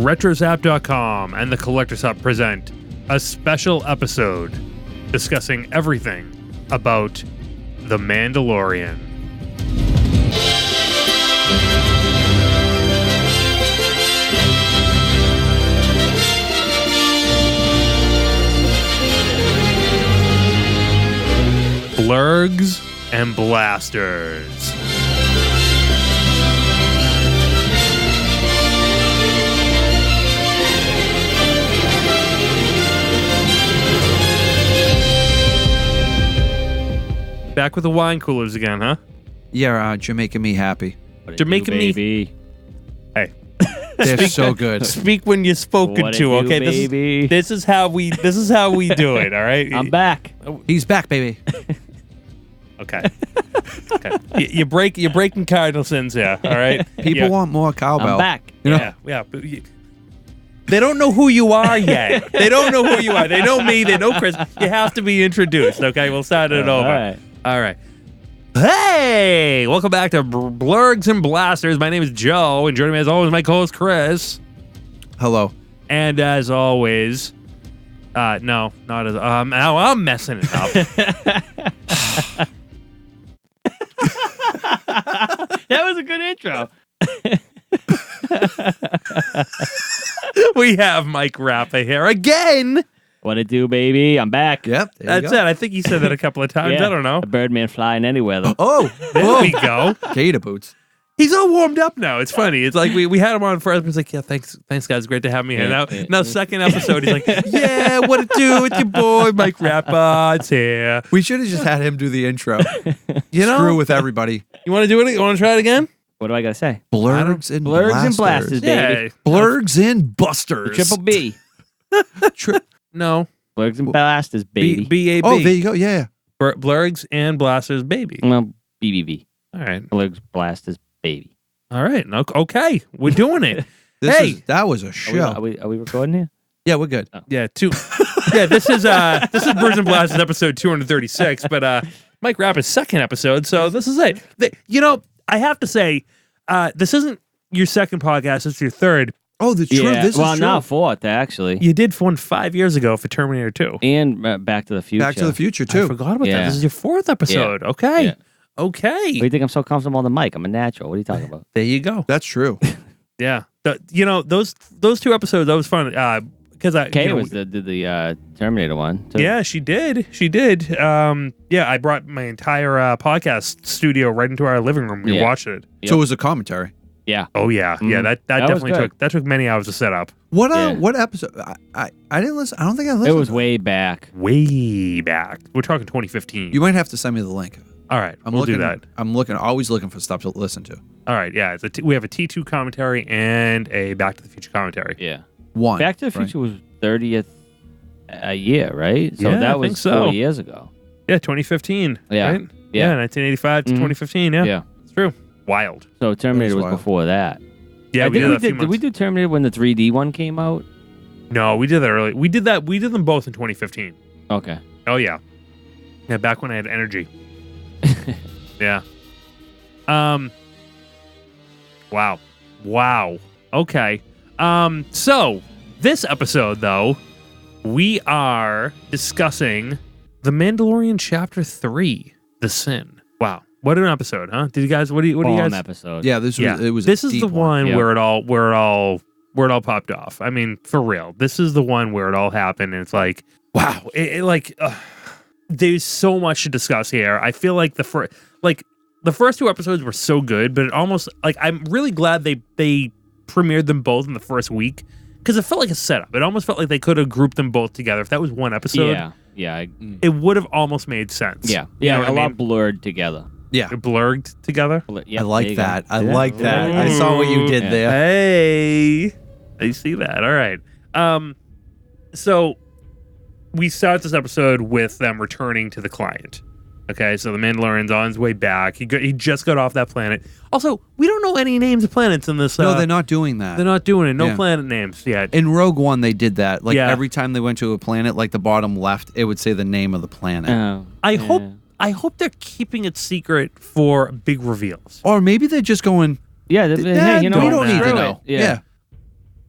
RetroZap.com and the Collector's Hub present a special episode discussing everything about The Mandalorian. Blurrgs and Blasters. Back with the wine coolers again, huh? Yeah, you're making me happy. Jamaican baby. Hey, They're so good. speak when you're spoken What it to. do, Okay, baby? this is how we do it. All right. I'm back. He's back, baby. Okay. Okay. You're breaking cardinal sins here. All right. People want more cowbell. I'm back. You know? Yeah. But they don't know who you are yet. They don't know who you are. They know me. They know Chris. You have to be introduced. Okay. We'll start it over. All right. Hey, welcome back to Blurrgs and Blasters. My name is Joe, and joining me as always, my co-host Chris. Hello. And as always, no, not as now I'm messing it up. That was a good intro. We have Mike Rappa here again. What it do, baby? I'm back. Yep. That's it. I think he said that a couple of times. Yeah. I don't know. A Birdman flying anywhere, though. Oh, There we go. gator boots. He's all warmed up now. It's funny. It's like we had him on first. He's like, yeah, thanks guys. Great to have me here. Now second episode, he's like, yeah, what it do? It's your boy Mike Rappa. It's here. We should have just had him do the intro. You know, Screw with everybody. You want to do it? You want to try it again? What do I got to say? Blurrgs and Blurrgs and Blasters, baby. Yeah. Blurrgs and Busters. Triple B. No. Blurrgs and Blasters, baby. B-A-B. Oh, there you go. Yeah. Blurrgs and Blasters, baby. Well, BBB. All right. Blurrgs, Blasters, baby. All right. Okay. We're doing it. That was a show. Are we recording here? Yeah, we're good. Yeah, yeah, this is Brews and Blasters episode 236, but Mike Rappa's second episode, so this is it. I have to say, this isn't your second podcast, it's your third. Oh, this is true. Now fourth, actually. You did one 5 years ago for Terminator 2. And Back to the Future. Back to the Future, I too. forgot about that. Yeah. This is your fourth episode. Yeah. Okay. Yeah. Okay. What do you think I'm so comfortable on the mic? I'm a natural. What are you talking about? There you go. That's true. Yeah. Those two episodes, that was fun. Because Kay did the Terminator one, too. Yeah, she did. I brought my entire podcast studio right into our living room. We watched it. Yep. So it was a commentary. Yeah. Oh yeah, yeah. That definitely was good. took many hours to set up. What Yeah. what episode? I didn't listen. I don't think I listened. It was way back. Way back. We're talking 2015. You might have to send me the link. All right, we'll looking, do that. I'm always looking for stuff to listen to. All right, yeah. We have a T2 commentary and a Back to the Future commentary. Yeah. One. Back to the Future was 30th a year, right? So Yeah, I that think was so. 4 years ago. Yeah, 2015. Yeah. Right? Yeah, 1985 to 2015. Yeah. Yeah. It's true. Wild. So Terminator was wild. before that. Yeah, I we think did that a few did we months. do Terminator when the 3D one came out? No, we did that early. We did them both in 2015. Okay. Oh yeah. Yeah, back when I had energy. Yeah. Wow. Okay. So this episode though, we are discussing The Mandalorian Chapter 3, The Sin. Wow. What an episode, huh? Did you guys what do you guys episode. Yeah, this was. This is the one Yeah. where it all popped off. I mean, for real. This is the one where it all happened and it's like, wow. There's so much to discuss here. I feel like the first two episodes were so good, but it almost like I'm really glad they premiered them both in the first week because it felt like a setup. It almost felt like they could have grouped them both together. If that was one episode, it would have almost made sense. Yeah. You know what a I lot mean? blurred together. Yeah. They're blurred together. Yep, I like there you that. go. I See like that. I saw what you did Yeah. there. Hey, I see that. All right. So we start this episode with them returning to the client. Okay, so the Mandalorian's on his way back. He just got off that planet. Also, we don't know any names of planets in this. No, they're not doing that. They're not doing it. No Yeah. planet names yet. In Rogue One, they did that. Like Yeah. every time they went to a planet, like the bottom left, it would say the name of the planet. Oh, I yeah. hope they're keeping it secret for big reveals. Or maybe they're just going, Yeah, hey, you know, we what? don't need to Screw know. it. Yeah.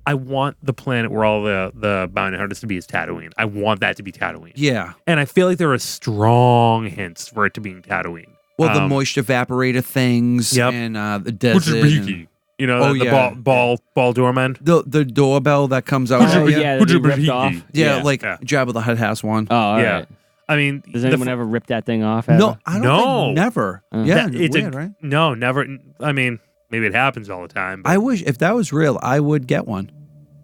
I want the planet where all the bounty hunters to be is Tatooine. I want that to be Tatooine. Yeah. And I feel like there are strong hints for it to being Tatooine. Well, the moisture evaporator things and the desert. Which is Riki. You know, ball doorman. The doorbell that comes out. Oh, yeah, that he ripped off. Yeah, Jabba the Hutt has one. Oh, all yeah. right. I mean, Does anyone ever rip that thing off? No, I don't think never. Yeah, it's weird, right? No, never. I mean, maybe it happens all the time. But I wish, if that was real, I would get one.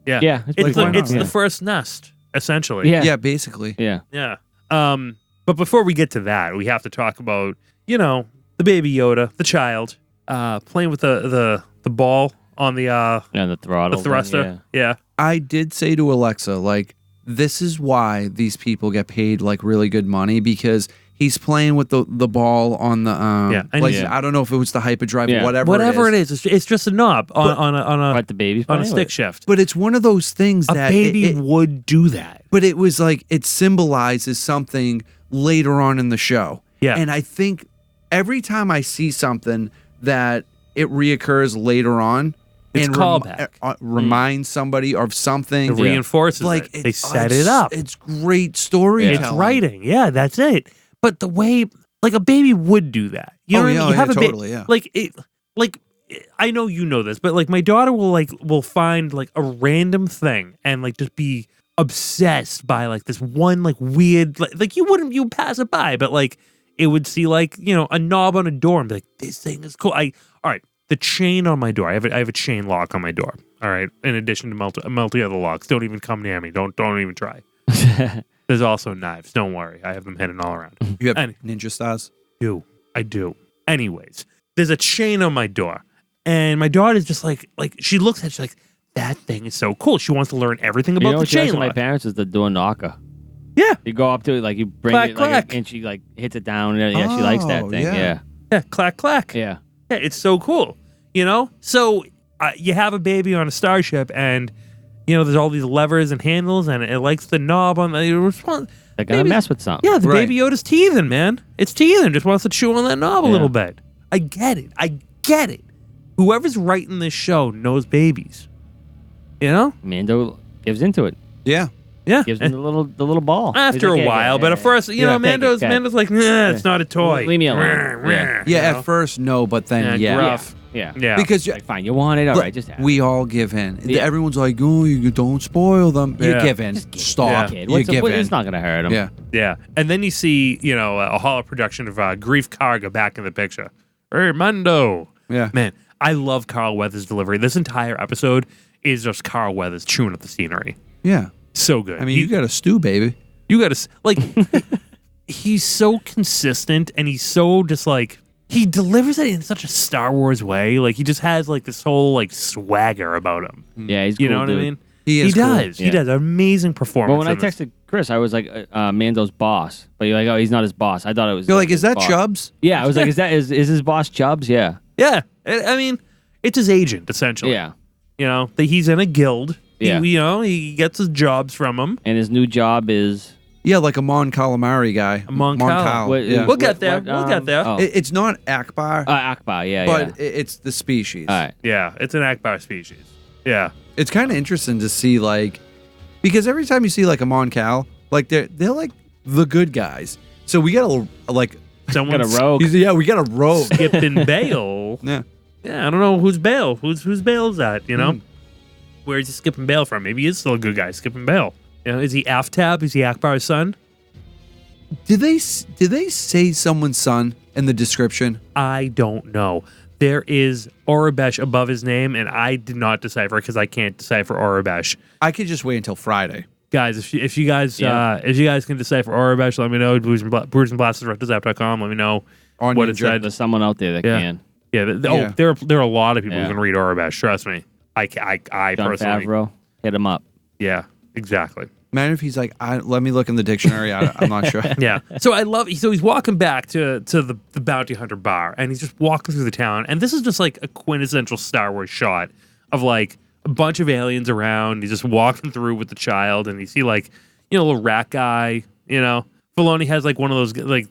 yeah. Yeah. It's the first nest, essentially. Yeah. Yeah, basically. Yeah. Yeah. But before we get to that, we have to talk about, you know, the baby Yoda, the child, playing with the ball on the the throttle. the thruster. Thing, Yeah. I did say to Alexa, like, this is why these people get paid like really good money, because he's playing with the ball on the and like, yeah. I don't know if it was the hyperdrive, Yeah. whatever it is. It's just a knob on a What the baby's on a playing stick with? shift. But it's one of those things A that baby would do that. but it was like it symbolizes something later on in the show. Yeah. And I think every time I see something that it reoccurs later on, It's and callback. reminds somebody of something, It reinforces like it. They set it up. It's great storytelling. It's writing. Yeah, that's it. But the way, like, a baby would do that. You know what I mean? You have a totally, yeah. like I know you know this, but like my daughter will find like a random thing and like just be obsessed by like this one like weird like you would pass it by, but like it would see like, you know, a knob on a door and be like, this thing is cool. All right, the chain on my door. I have a chain lock on my door. All right, in addition to multi other locks. Don't even come near me. Don't even try. There's also knives. Don't worry, I have them hidden all around. You have ninja stars? I do. Anyways, there's a chain on my door, and my daughter's just like she looks at it, she's like, that thing is so cool. She wants to learn everything about the chain lock. My parents is the door knocker. Yeah, You go up to it, like you bring Clack, it, like, clack. and she like hits it down. Yeah, she likes that thing. yeah. Yeah, clack clack. yeah. Yeah, it's so cool. You know, so you have a baby on a starship, and you know there's all these levers and handles, and it likes the knob on the response. They're gonna mess with something. Yeah, the Right. baby Yoda's teething, man. It's teething. Just wants to chew on that knob a Yeah. little bit. I get it. Whoever's writing this show knows babies. You know? Mando gives into it. Yeah. Yeah. Gives him the little ball. After He's like, a while, but at first, you know, Mando's like, nah, it's not a toy. Leave me alone. Yeah. Yeah, You know? at first, no, but then, yeah. gruff. Yeah. Yeah. Because Like, fine, you want it? All look, right, just have it. we all give in. Yeah. Everyone's like, oh, you don't spoil them. You Yeah. give in. Stop. Kid, You give in. It's not gonna hurt him. Yeah. Yeah. And then you see, you know, a hollow production of Grief Karga back in the picture. Hey, Mando. Yeah. Man, I love Carl Weathers' delivery. This entire episode is just Carl Weathers chewing up the scenery. Yeah. So good. I mean, you got a stew, baby. You got to, like, he's so consistent and he's so just like, he delivers it in such a Star Wars way. Like, he just has like this whole like swagger about him. Yeah, he's You cool, know what dude. I mean? He is cool. does. He Yeah. does. Amazing performance. Well, when I in this. texted Chris, I was like, Mando's boss. But you're like, oh, he's not his boss. I thought it was. You're like, is his that boss. Chubbs? Yeah, I was like, is his boss Chubbs? Yeah. Yeah. I mean, it's his agent, essentially. Yeah. You know, that he's in a guild. Yeah. You know, he gets his jobs from him. And his new job is. Yeah, like a Mon Calamari guy. Mon Cal. What- Yeah. We'll get there. We'll get there. Oh. It's not Akbar, Akbar, yeah, but yeah. it's the species. All right. Yeah, it's an Akbar species. Yeah. It's kind of interesting to see, like, because every time you see like a Mon Cal, like they're like the good guys. So we got a like, Someone Got a rogue. we got a rogue. skipping bail. Yeah. Yeah, I don't know who's bail. Whose bail's that? You know, Mm. where is he skipping bail from? Maybe he is still a good guy skipping bail. You know, is he Aftab? Is he Akbar's son? Did they say someone's son in the description? I don't know. There is Orabesh above his name, and I did not decipher because I can't decipher Orabesh. I could just wait until Friday. Guys, if you guys Yeah. if you guys can decipher Orabesh, let me know. Brews and Blasters @zap.com. Let me know On what Ninja. it said. There's someone out there that Yeah. can. Yeah, Yeah. there are a lot of people Yeah. who can read Orabesh. Trust me. I John personally. Favreau, hit him up. Yeah, exactly. Imagine if he's like, let me look in the dictionary. I'm not sure. Yeah. So I love. So he's walking back to the bounty hunter bar, and he's just walking through the town. And this is just like a quintessential Star Wars shot of like a bunch of aliens around. He's just walking through with the child, and you see like, you know, a little rat guy. You know, Filoni has like one of those like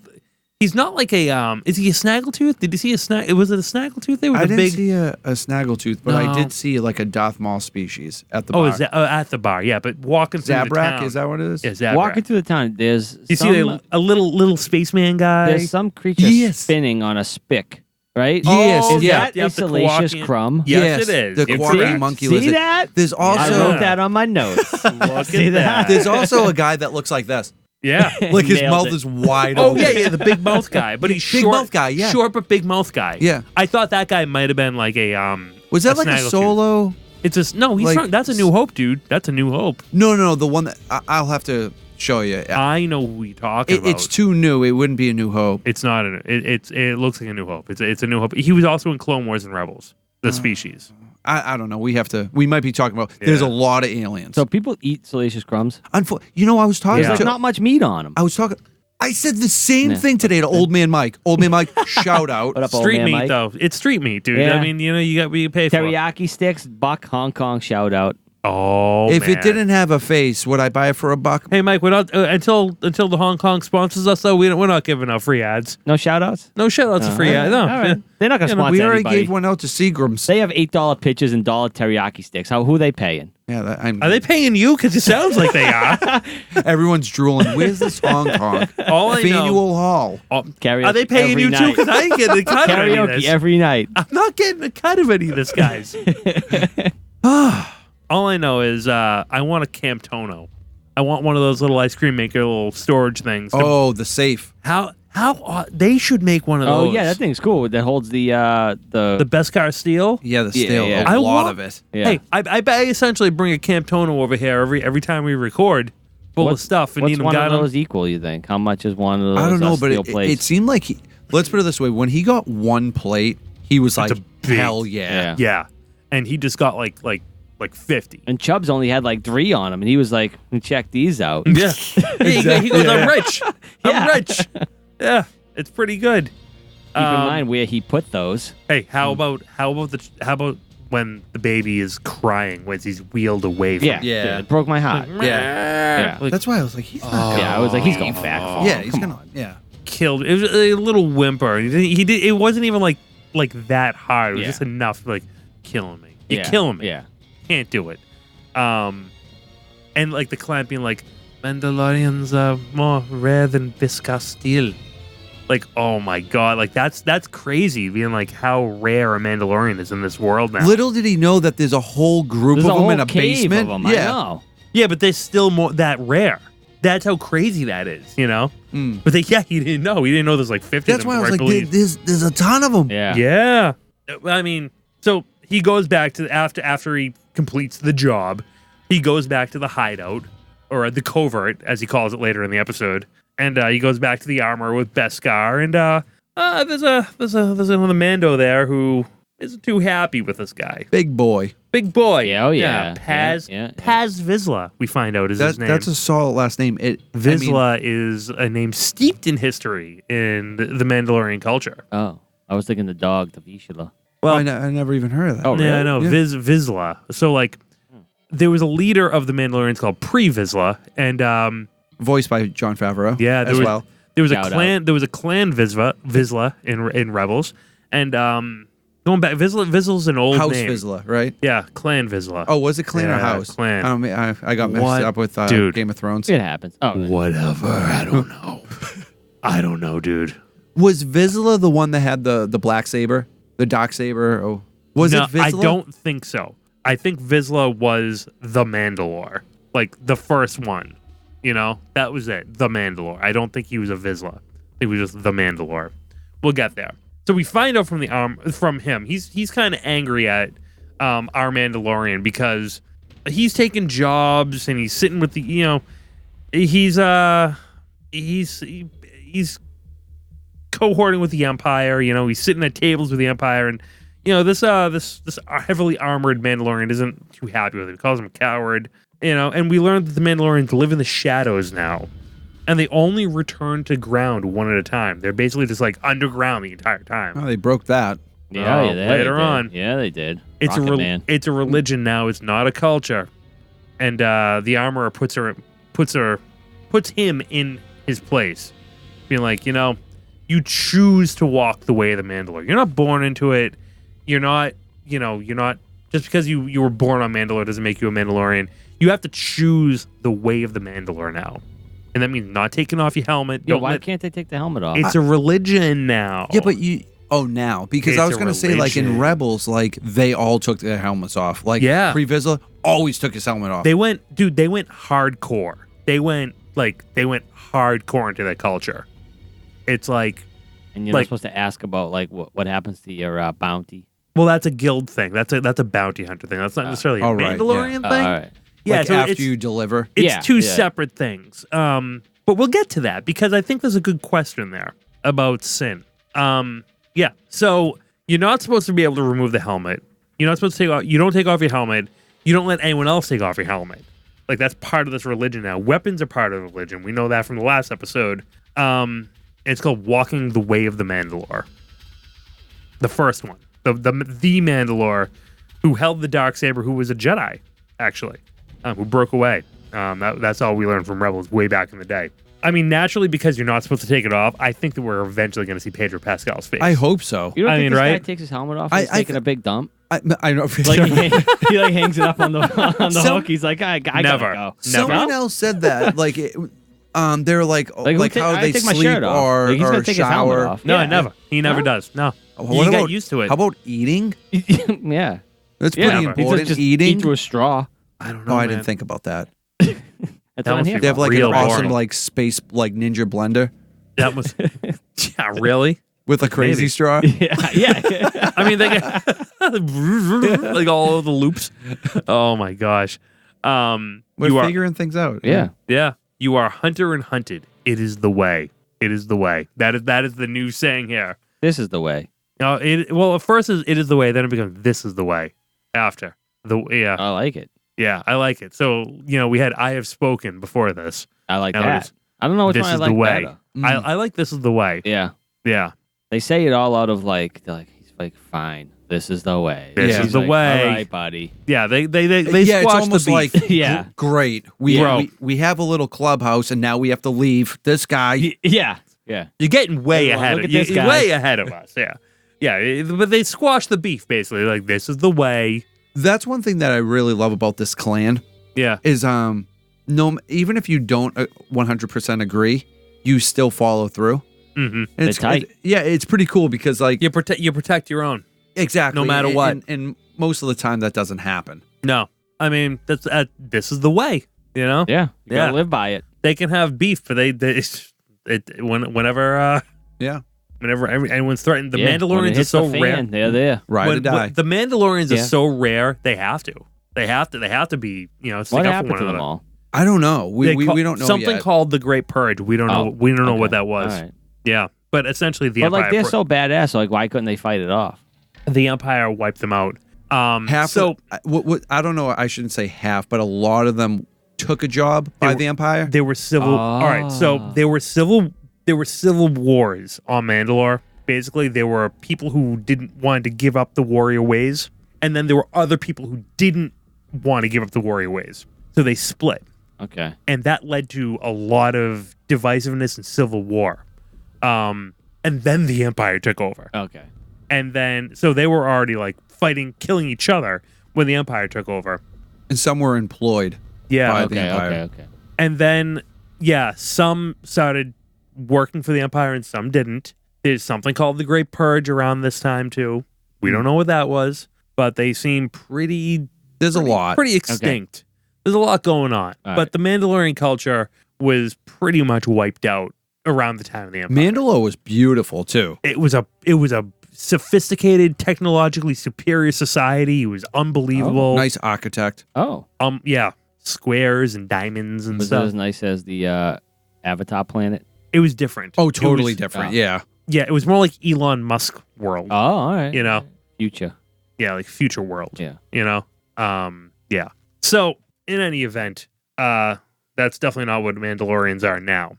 He's not like a is he a snaggletooth? Did you see a snag? Was it a snaggletooth? They were I didn't big. see a snaggletooth, but I No. did see like a Darth Maul species at the Oh, bar. is that at the bar? Yeah, but walking through the Zabrak? town. Is that what it is? Yeah, Zabrak. Walking through the town, there's You some, see a little spaceman guy. there's some creature Yes. spinning on a spick, right? Yes, Is yeah. that a Yep, the Salacious Kowakian- Crumb? Yes, it is. The It's Quarry correct. Monkey See Lizard. that? There's I also wrote that on my notes. Look at See that? there's also a guy that looks like this. Yeah. Like his Nailed mouth it. is wide Oh open. yeah, the big mouth guy, but he's Big short. mouth guy, yeah. Short but big mouth guy. Yeah. I thought that guy might have been like a Was that like a snaggletooth. solo? It's a no. He's like- from, that's a New Hope, dude. That's a New Hope. No, the one that I'll have to show you. I know who you're talking about. It's too new. It wouldn't be a New Hope. It's not. It looks like a New Hope. It's a New Hope. He was also in Clone Wars and Rebels. The species. I don't know. We might be talking about. There's Yeah. a lot of aliens. So people eat Salacious Crumbs. I was talking Yeah. There's to. not much meat on them. I was talking. I said the same Yeah. thing today to Old Man Mike. Old Man Mike, shout out. What up, old Street man meat Mike? though. It's street meat, dude. Yeah. I mean, you got what you pay for. Teriyaki sticks, Buck Hong Kong shout out. Oh, If man. it didn't have a face, would I buy it for $1? Hey, Mike, we're not until the Hong Kong sponsors us though. We're not giving out free ads. No shout outs? No shout outs to free ads. No. All right. They're not going to You know, sponsor We already anybody. gave one out to Seagrams. They have $8 pitches and $1 teriyaki sticks. Who are they paying? Yeah, Are they paying you? Because it sounds like they are. everyone's drooling. Where's this Hong Kong? All I know. Faneuil Hall. Karaoke Are they paying every you too? night. Because I ain't getting a cut of any of Karaoke this. every night. I'm not getting a cut of any of this, guys. All I know is I want a Camptono. I want one of those little ice cream maker little storage things. Oh, the safe. How they should make one of Oh those. yeah, that thing's cool. That holds the The Beskar steel. Yeah, the Yeah, steel. yeah. A I lot want- of it. yeah. Hey, I essentially bring a Camptono over here every time we record, full of stuff, and what's need them one of got 'em. those equal? You think? How much is one of those? I don't know, but steel it plates? seemed like let's put it this way: when he got one plate, he was That's like, a big- "Hell yeah!" Yeah, and he just got like 50. And Chubbs only had like 3 on him, and he was like, "Check these out." Yeah, he goes, "I'm rich. I'm Yeah. rich." Yeah, it's pretty good. Keep in mind where he put those. Hey, how about when the baby is crying when he's wheeled away from Yeah, Yeah. it broke my heart. Yeah. like, That's why I was like, "He's not." Gonna, Yeah, I was like, he's going back. For yeah, him. he's Come gonna. on. Yeah. killed. It was a little whimper. He did. It wasn't even like that hard. It was Yeah. just enough like killing me. You're Yeah, killing me. Yeah. Can't do it. And like the client being like, Mandalorians are more rare than Beskar steel. Like, oh my god, like that's crazy. Being like how rare a Mandalorian is in this world now. Little did he know that there's a whole group There's of a them whole in a cave basement. of them. Yeah. I know. Yeah, but there's still more that rare. That's how crazy that is, you know. Mm. But he didn't know. He didn't know there's like 50. That's of why I them, was right like, below you. there's a ton of them. Yeah. Yeah. I mean, so he goes back to after he completes the job, he goes back to the hideout or the covert, as he calls it later in the episode, and he goes back to the armor with Beskar, and there's another Mando there who isn't too happy with this guy, Big boy. big boy. Yeah, oh, yeah. Paz Yeah. Paz Vizsla. We find out is his name. That's a solid last name. Vizsla is a name steeped in history in the Mandalorian culture. Oh, I was thinking the dog, the Vizsla. Well, I never even heard of that. Oh, yeah, I really? know. Yeah. Vizsla. So like, there was a leader of the Mandalorians called Pre-Vizsla, and Voiced by Jon Favreau. yeah, as well. There was Shout a clan. There was a clan Vizsla in Rebels, and going back, Vizsla's an old House name. Vizsla, right? Yeah, Clan Vizsla. Oh, was it Clan or Yeah, House? Clan. I got messed What? up with Dude. Game of Thrones. It happens. Oh, Whatever. I don't know. I don't know, dude. Was Vizsla the one that had the black saber, the dark saber? Oh, was No, it Vizsla? I don't think so. I think Vizsla was the Mandalore, like the first one. You know, that was it. The Mandalore. I don't think he was a Vizsla. I think he was just the Mandalore. We'll get there. So we find out from him. He's kind of angry at our Mandalorian because he's taking jobs and he's sitting with the he's cohorting with the Empire. You know, he's sitting at tables with the Empire, and this heavily armored Mandalorian isn't too happy with it. He calls him a coward. And we learned that the Mandalorians live in the shadows now, and they only return to ground one at a time. They're basically just like underground the entire time. Oh, they broke that. yeah, Oh, they later did. on. Yeah, they did. It's Rocket Man. it's a religion now. It's not a culture. And the armorer puts him in his place, being like, you You choose to walk the way of the Mandalore. You're not born into it. You're not, you're not, just because you were born on Mandalore doesn't make you a Mandalorian. You have to choose the way of the Mandalore now. And that means not taking off your helmet. Yeah, why can't they take the helmet off? It's a religion now. Yeah, but now, because It's I was a going to say, like, in religion. Rebels, like, they all took their helmets off. Like, Yeah. Pre Vizsla always took his helmet off. They went hardcore. They went hardcore into their culture. It's like, and you're not supposed to ask about like what happens to your bounty. well, that's a guild thing. That's a bounty hunter thing. That's not necessarily a all right, Mandalorian thing. All right. Yeah, like, so after you deliver. it's two separate things. But we'll get to that because I think there's a good question there about sin. Yeah. So you're not supposed to be able to remove the helmet. You're not supposed to take off. You don't take off your helmet. You don't let anyone else take off your helmet. Like, that's part of this religion now. Weapons are part of the religion. We know that from the last episode. It's called walking the way of the Mandalore. The first one, the Mandalore, who held the Darksaber, who was a Jedi, actually, who broke away. That's all we learned from Rebels way back in the day. I mean, naturally, because you're not supposed to take it off, I think that we're eventually going to see Pedro Pascal's face. I hope so. You don't think this guy right? takes his helmet off and he's taking a big dump? I know. Like he like hangs it up on the hook. He's like, I gotta Never. go. Someone else said that. Like, they're like who how I they take my sleep shirt off. or, Like, he's or gonna take his helmet shower. off. No, Yeah. never. He never does. No. What You got about- used to it. How about eating? Yeah. That's Yeah. pretty Never. He important. just Eating. eat through a straw. I don't know. Oh, I man. didn't think about that. That's That what I'm must here be They have like Real an awesome boring. like space like ninja blender That was. Yeah, really? with a crazy Maybe. straw. Yeah. I mean, they got like all of the loops. Oh my gosh. We're You are, figuring things out. Yeah. yeah. You are hunter and hunted. It is the way. It is the way. That is the new saying here. This is the way. Well, at first it is the way. Then it becomes this is the way. After yeah. I like it. Yeah, I like it. So, we had I have spoken before this. I like Now that. it's, I don't know which this one I is like the way. better. I like this is the way. Yeah. Yeah. They say it all out of like, they're like, he's like, fine. This is the way. This Yeah. is He's the like, way. All right, buddy. Yeah, they Yeah, it's squash almost the beef. like Yeah. great. Bro. We have a little clubhouse and now we have to leave. This guy. Yeah. Yeah. You're getting way Come on, ahead look of at this you're guy. way ahead of us. Yeah. Yeah, but they squash the beef basically. Like, this is the way. That's one thing that I really love about this clan Yeah. is no, even if you don't 100% agree, you still follow through. Mm-hmm. And it's tight. it's pretty cool because like You protect your own. exactly no matter and- what. and most of the time that doesn't happen. No. I mean, that's this is the way, Yeah. You Yeah. gotta live by it. They can have beef, but whenever Yeah, anyone's threatened, the Yeah, when it Mandalorians are hits so the fan, rare. They're there. ride or When die. the Mandalorians are Yeah. so rare, they have to. They have to be, stick What up for happened one to them another. all? I don't know. We They don't know something yet. called the Great Purge. We don't know. Oh, We don't know what okay. that was. All right. Yeah, but essentially the But Empire. like they're so badass, so like why couldn't they fight it off? the Empire wiped them out. half. So What I don't know. I shouldn't say half, but a lot of them took a job by were- the Empire. they were civil. All right, so Ah. there were civil wars on Mandalore. Basically, there were people who didn't want to give up the warrior ways, and then there were other people who didn't want to give up the warrior ways. So they split. Okay. And that led to a lot of divisiveness and civil war. And then the Empire took over. Okay. And then, so they were already like fighting, killing each other when the Empire took over. And some were employed. Yeah. By the Okay. Empire. Okay. And then, yeah, some started working for the Empire and some didn't. There's something called the Great Purge around this time, too. We don't know what that was, but they seem pretty There's a lot. pretty extinct. There's a lot going on. All But right. the Mandalorian culture was pretty much wiped out around the time of the Empire. Mandalore was beautiful too. It was a sophisticated, technologically superior society. It was unbelievable. Nice architect. Oh. Yeah, squares and diamonds and Was it stuff. as nice as the Avatar planet? It was different. Oh, It totally was- different. oh. Yeah. Yeah, it was more like Elon Musk world. Oh, all right. You know? Future. Yeah, like future world. Yeah. You know? Yeah. So in any event, that's definitely not what Mandalorians are now.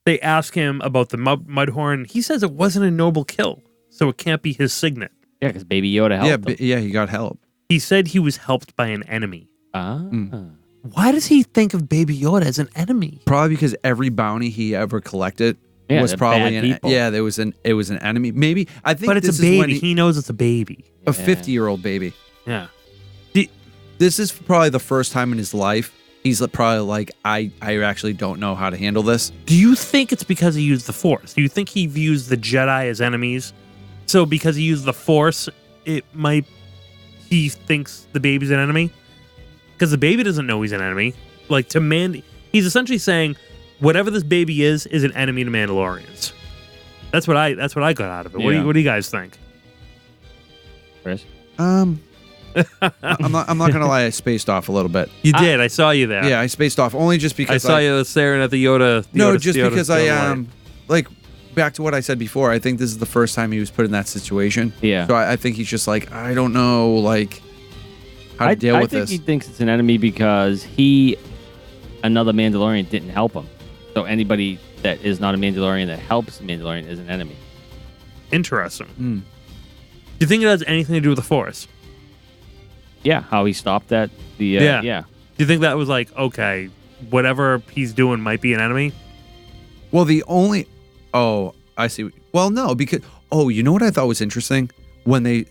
They ask him about the Mudhorn. He says it wasn't a noble kill, so it can't be his signet. Yeah, because Baby Yoda helped him. Yeah, he got help. He said he was helped by an enemy. Ah. Why does he think of Baby Yoda as an enemy? Probably because every bounty he ever collected, Yeah, was they're probably bad people. it was an enemy. Maybe I think But it's this a is when baby. He knows it's a baby. a 50-year-old baby. Yeah. This is probably the first time in his life he's probably like, I actually don't know how to handle this. Do you think it's because he used the Force? Do you think he views the Jedi as enemies? So because he used the Force, he thinks the baby's an enemy? Because the baby doesn't know he's an enemy. Like he's essentially saying whatever this baby is an enemy to Mandalorians. That's what I got out of it. Yeah. What do you guys think? Chris? I'm not gonna lie, I spaced off a little bit. You did. I saw you there. Yeah, I spaced off only just I because saw you staring at the Yoda. No, Yoda- just Yoda because Stone like back to what I said before. I think this is the first time he was put in that situation. Yeah. So I think he's just like, I don't know, like how to deal with I this. think he thinks it's an enemy because another Mandalorian didn't help him. So anybody that is not a Mandalorian that helps a Mandalorian is an enemy. Interesting. Mm. Do you think it has anything to do with the Force? Yeah, how he stopped that. Yeah. Yeah. Do you think that was like, okay, whatever he's doing might be an enemy? Well, I see. Well, no, because you know what I thought was interesting when they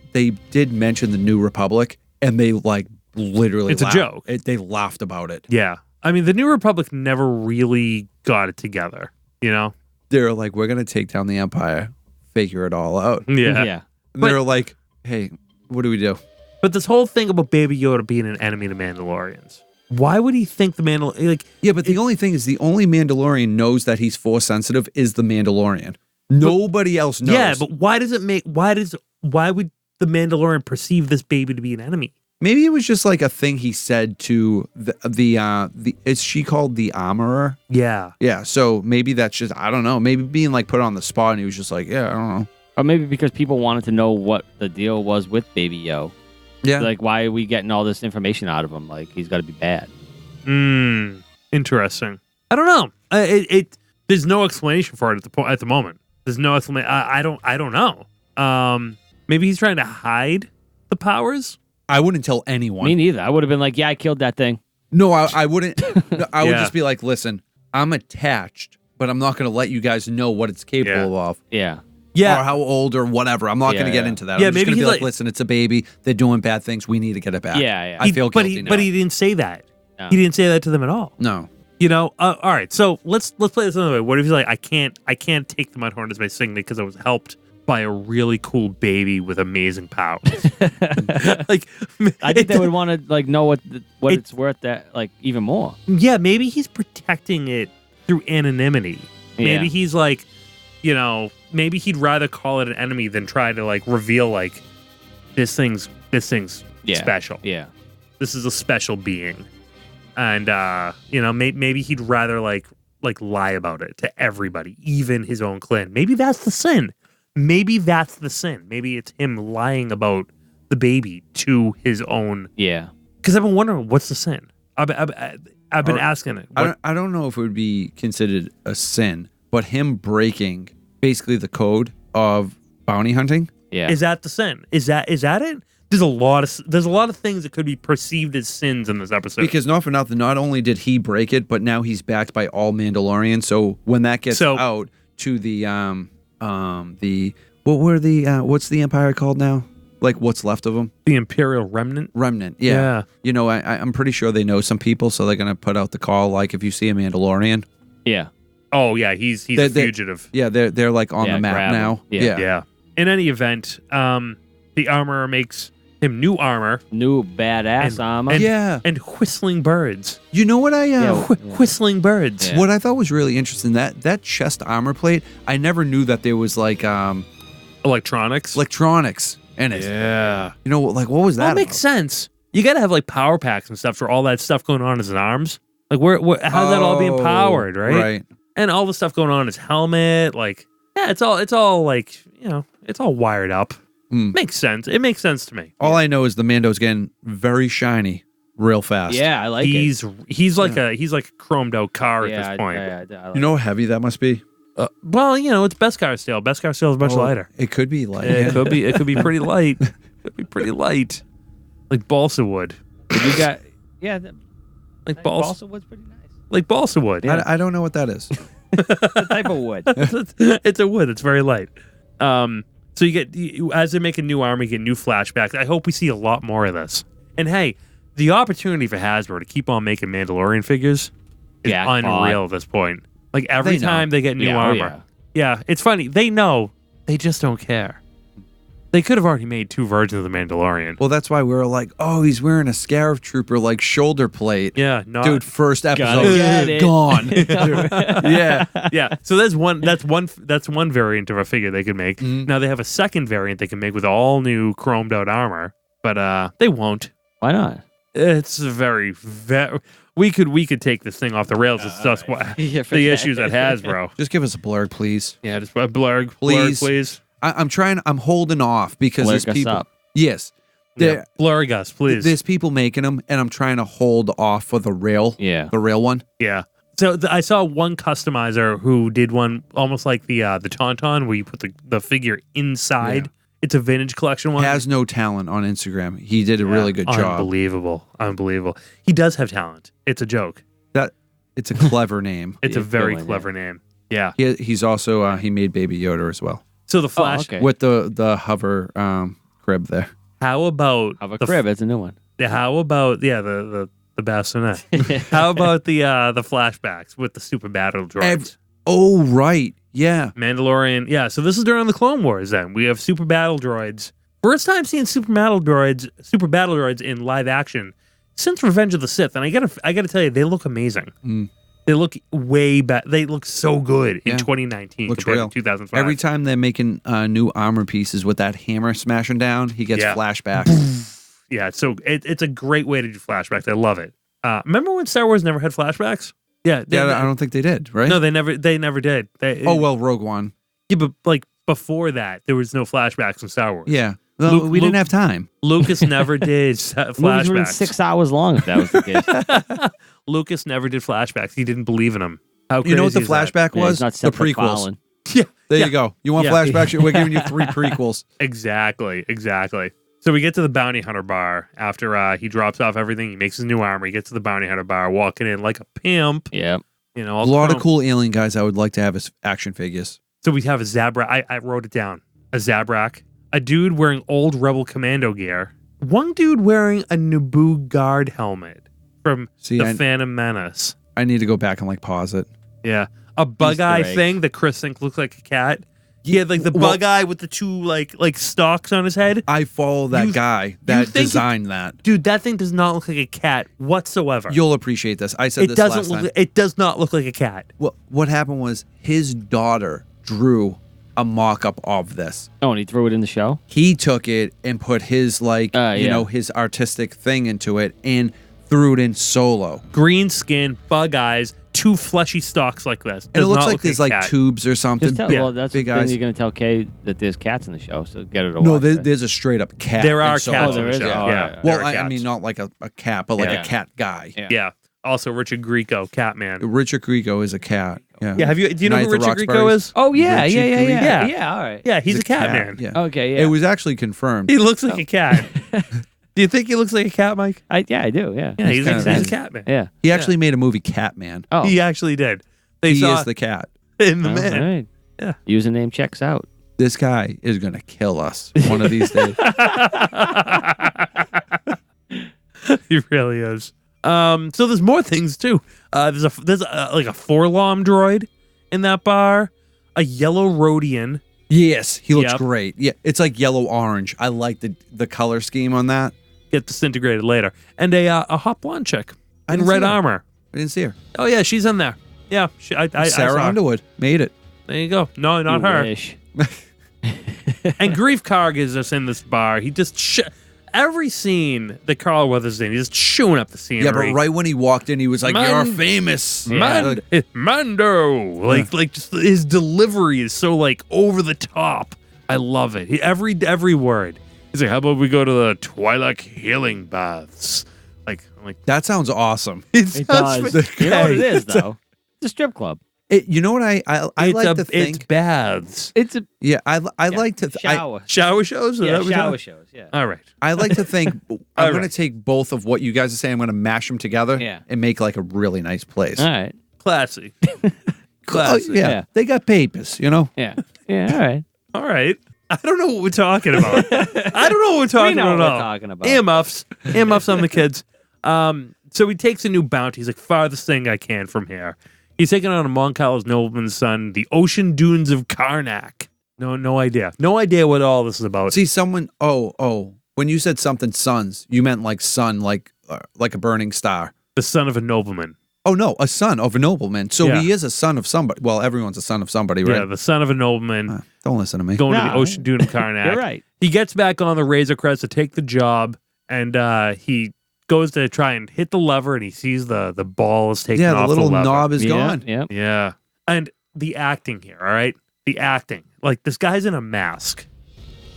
did mention the New Republic and they like literally It's a joke. They laughed about it. Yeah. I mean, the New Republic never really got it together, you know? They're like, we're gonna take down the Empire, figure it all out. Yeah. Yeah. And they're like, hey, what do we do? But this whole thing about Baby Yoda being an enemy to Mandalorians, why would he think the Mandalorian... Like, Yeah, but the only thing is, the only Mandalorian knows that he's Force sensitive is the Mandalorian. Nobody else knows. yeah, but why would the Mandalorian perceive this baby to be an enemy? maybe it was just like a thing he said to the is she called the armorer? Yeah. Yeah, so maybe that's just, I don't know, maybe being like put on the spot and he was just like, yeah, I don't know. Or maybe because people wanted to know what the deal was with Baby Yo. Yeah. Like, why are we getting all this information out of him? Like, he's got to be bad. Interesting. I don't know. There's no explanation for it at the moment. There's no explanation. I don't know. Maybe he's trying to hide the powers. I wouldn't tell anyone. Me neither. I would have been like, yeah, I killed that thing. No, I wouldn't. No, I would Yeah. just be like, listen, I'm attached, but I'm not going to let you guys know what it's capable of. Yeah. Or how old or whatever. I'm not going to get into that. Yeah, I'm just maybe going to be he's like, like- listen, it's a baby. They're doing bad things. We need to get it back. Yeah. I feel guilty now. But he didn't say that. No. He didn't say that to them at all. No. You know. All right. So let's play this another way. What if he's like, I can't take the Mudhorn as my signet because I was helped by a really cool baby with amazing powers. Like, I think they would want to like know what it's worth, that like even more. Yeah, maybe he's protecting it through anonymity. Maybe Yeah. he's like, you know, maybe he'd rather call it an enemy than try to like reveal like this thing's special. Yeah. This is a special being. And you know, maybe he'd rather like lie about it to everybody, even his own clan. Maybe that's the sin. Maybe it's him lying about the baby to his own. Yeah. Because I've been wondering, what's the sin? I've been asking it. I don't know if it would be considered a sin, but him breaking basically the code of bounty hunting. Yeah. Is that the sin? Is that it? There's a lot of things that could be perceived as sins in this episode. Because not for nothing, not only did he break it, but now he's backed by all Mandalorians. So when that gets out to the what's the Empire called now? Like what's left of them? The Imperial Remnant. Yeah. You know, I'm pretty sure they know some people, so they're gonna put out the call. Like if you see a Mandalorian. Yeah. Oh yeah, he's a fugitive. Yeah, they're like on the map grab now. him. Yeah. Yeah. In any event, the armorer makes him new armor. New badass armor. And whistling birds. You know what Whistling birds. Yeah. What I thought was really interesting, that chest armor plate, I never knew that there was like Electronics. electronics in it. Yeah. You know, like what was that? That makes sense. You got to have like power packs and stuff for all that stuff going on in his arms. Like how's that all being powered, right? Right. And all the stuff going on in his helmet, like it's all like, you know, it's all wired up. Makes sense. It makes sense to me. All I know is the Mando's getting very shiny real fast. Yeah, I like it. He's like a chromed out car at this point. I like You know how heavy that must be? Well, you know, it's Beskar steel. Beskar steel is much lighter. It could be light. It could be pretty light. Could be pretty light. Like balsa wood. it. You got Like balsa wood's pretty nice. like balsa wood. I don't know what that is. The type of wood. It's a wood. It's very light. So as they make a new armor, you get new flashbacks. I hope we see a lot more of this. And hey, the opportunity for Hasbro to keep on making Mandalorian figures is unreal at this point. Like every time they get new armor. Yeah, it's funny. They know. They just don't care. They could have already made 2 versions of the Mandalorian. Well, that's why we were like, oh, he's wearing a Scarif Trooper like shoulder plate. Yeah, dude. First episode, gone. Yeah. Yeah. So that's one variant of a figure they could make. Mm. Now they have a second variant they can make with all new chromed out armor, but they won't. Why not? It's very we could take this thing off the rails. It's just the issues it has, bro. Just give us a blurg, please. Yeah, just a blurg, please. I'm holding off because Blurg there's us people. Up. Yes. Yeah, blurg us, please. There's people making them, and I'm trying to hold off for the real one. Yeah. So I saw one customizer who did one almost like the Tauntaun, where you put the figure inside. Yeah. It's a vintage collection one. Has no talent on Instagram. He did a really good job. Unbelievable. He does have talent. It's a joke. It's a clever name. It's a very clever name. Yeah. He's also he made Baby Yoda as well. So the Flash with the hover crib there. How about hover crib? It's a new one. How about the bassinet? How about the flashbacks with the super battle droids? Oh right, yeah. Mandalorian. Yeah. So this is during the Clone Wars. Then we have super battle droids. First time seeing super battle droids in live action since Revenge of the Sith, and I gotta tell you, they look amazing. Mm. They look way better. They look so good in 2019 Looks compared real. to 2005. Every time they're making new armor pieces with that hammer smashing down, he gets flashbacks. Yeah, so it's a great way to do flashbacks. I love it. Remember when Star Wars never had flashbacks? Yeah, I don't think they did. Right? No, they never did. Rogue One. Yeah, but like before that, there was no flashbacks in Star Wars. Yeah. Well, we didn't have time. Lucas never did flashbacks. Movies were 6 hours long if that was the case. Lucas never did flashbacks. He didn't believe in them. How you know what the flashback Yeah, was? he's not The separate prequels. filing. Yeah. There you go. You want flashbacks? We're giving you 3 prequels. Exactly. So we get to the bounty hunter bar after he drops off everything. He makes his new armor. He gets to the bounty hunter bar, walking in like a pimp. Yeah. You know, A lot of cool alien guys I would like to have as action figures. So we have a Zabrak. I wrote it down. A Zabrak. A dude wearing old Rebel Commando gear. One dude wearing a Naboo guard helmet from the Phantom Menace. I need to go back and like pause it. Yeah. A bug eye thing that Chris thinks looks like a cat. Yeah, like the bug eye with the 2 like stalks on his head. I follow that guy that designed that. Dude, that thing does not look like a cat whatsoever. You'll appreciate this. I said this last time. It does not look like a cat. What happened was his daughter drew a mock-up of this. Oh, and he threw it in the show? He took it and put his his artistic thing into it and threw it in solo. Green skin, bug eyes, 2 fleshy stalks like this. And it looks like there's like tubes or something. Well, that's the thing. You're going to tell Kay that there's cats in the show, so get her to watch. No, there's a straight up cat. There are cats in the show. Yeah. Well, I mean, not like a cat, but like a cat guy. Yeah. Also, Richard Grieco, Catman. Richard Grieco is a cat. Yeah. Yeah. Do you know who Richard Grieco is? Oh yeah, Richard yeah. Grieco. Yeah, all right. Yeah, he's a Catman. Yeah. Okay, yeah. It was actually confirmed. He looks like a cat. Do you think he looks like a cat, Mike? I do. Yeah. Yeah, he's a Catman. Yeah. He actually made a movie, Catman. Oh, He actually did. He is the cat. In the all man. right. Yeah. Username checks out. This guy is gonna kill us one of these days. He really is. So there's more things too. There's like a 4-lom droid in that bar, a yellow Rhodian. Yes, he looks great. Yeah, it's like yellow orange. I like the color scheme on that. Get disintegrated later, and a hot blonde chick in red armor. I didn't see her. Oh yeah, she's in there. Yeah, I Sarah saw her. Underwood made it. There you go. No, not her. Wish. And Grief Karg is just in this bar. He just every scene that Carl Weathers in, he's just chewing up the scenery. Yeah, but right when he walked in, he was like, "You're famous, Mando." Like just his delivery is so like over the top. I love it. Every word. He's like, "How about we go to the Twi'lek healing baths?" I'm like that sounds awesome. It does. You know what it is though? It's a strip club. You know what I like to think? It's baths. It's a I like to shower. Shower shows? Shower shows. Yeah. All right. I like to think I'm going to take both of what you guys are saying. I'm going to mash them together and make like a really nice place. All right. Classy. Classic. Yeah, they got papers, you know. Yeah. Yeah. All right. All right. I don't know what we're talking about. I don't know what we're talking know about. what at we're all. talking about. Earmuffs on the kids. So he takes a new bounty. He's like, farthest thing I can from here. He's taking on a Monkal's nobleman's son, the ocean dunes of Karnak. No idea. No idea what all this is about. See, someone. Oh. When you said something, sons, you meant like sun, like a burning star. The son of a nobleman. Oh no, a son of a nobleman. So Yeah. he is a son of somebody. Well, everyone's a son of somebody, right? Yeah, the son of a nobleman. Don't listen to me. Going to No, the ocean dune of Karnak. You're right. He gets back on the Razor Crest to take the job, and he goes to try and hit the lever, and he sees the ball is taken Yeah, off the little lever. knob is Yeah. gone. Yeah. Yeah. And the acting here, all right? The acting. Like, this guy's in a mask,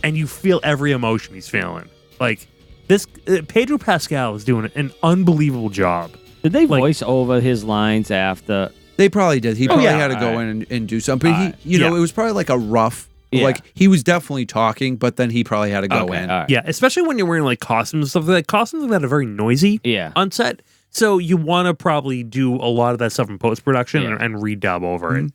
and you feel every emotion he's feeling. Like, this Pedro Pascal is doing an unbelievable job. Did they Like- voice over his lines after? They probably did. He probably yeah. had to go in and do something. But he, Yeah. it was probably like a rough. Yeah. Like he was definitely talking, but then he probably had to go Okay, in. all right. Yeah, especially when you're wearing, like, costumes and stuff. Like, costumes like that are very noisy Yeah. on set. So you want to probably do a lot of that stuff in post-production Yeah. and redub over it.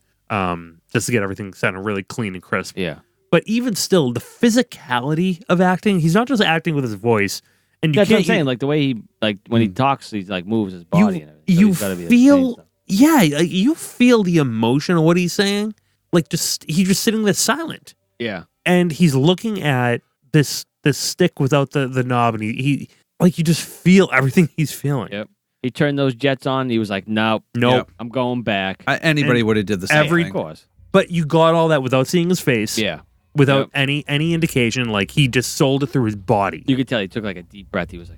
Just to get everything sounding really clean and crisp. Yeah. But even still, the physicality of acting, he's not just acting with his voice. And you That's what can't I'm saying. Like the way he, like when he talks, he's like moves his body and everything. So you he's gotta be the same feel, stuff. yeah, like, you feel the emotion of what he's saying. Like he's just sitting there silent, Yeah. and he's looking at this stick without the knob, and he like you just feel everything he's feeling. Yep. He turned those jets on. And he was like, nope, Nope. I'm going back. Anybody And would have did the same every- thing. Of course. But you got all that without seeing his face. Yeah. Without Yep. any indication, like he just sold it through his body. You could tell he took like a deep breath. He was like,